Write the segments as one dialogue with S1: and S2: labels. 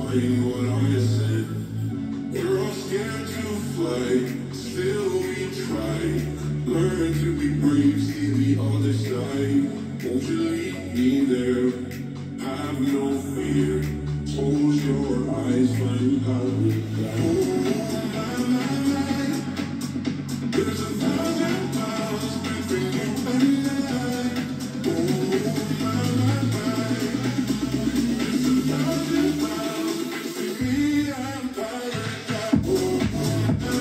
S1: find what I'm missing. We're all scared to fly, still we try. Learn to be brave, see the other side. Won't you lead me there? Have no fear. Close your eyes, find paradise. Oh, my. There's 1,000 miles between you and I. Oh, my. There's 1,000 miles between me and paradise. Oh, my.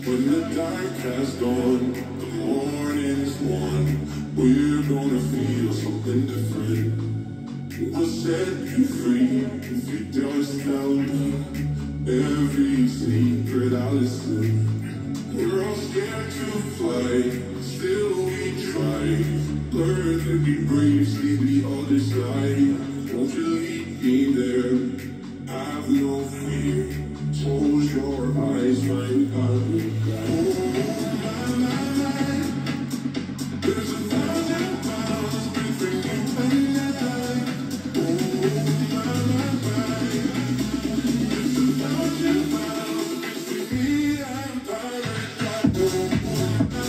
S1: When the dark has gone, the morning's won. We're gonna feel something different. We'll set you free if you just tell me every secret I listen. We're all scared to fly, still we try. Learn to be brave, see the other side. Won't you lead me there? Have no fear. Close your eyes, find paradise. Oh, my. There's 1,000 miles between you and I. Oh, my. There's 1,000 miles between me and paradise. Oh, my.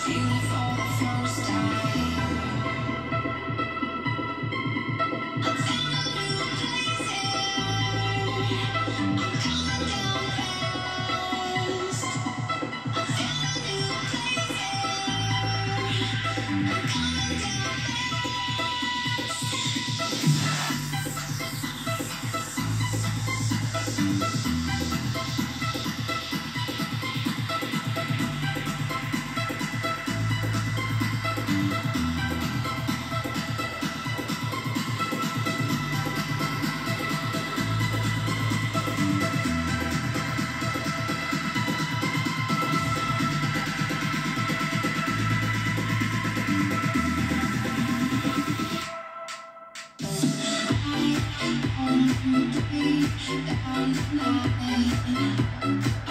S1: Down the line.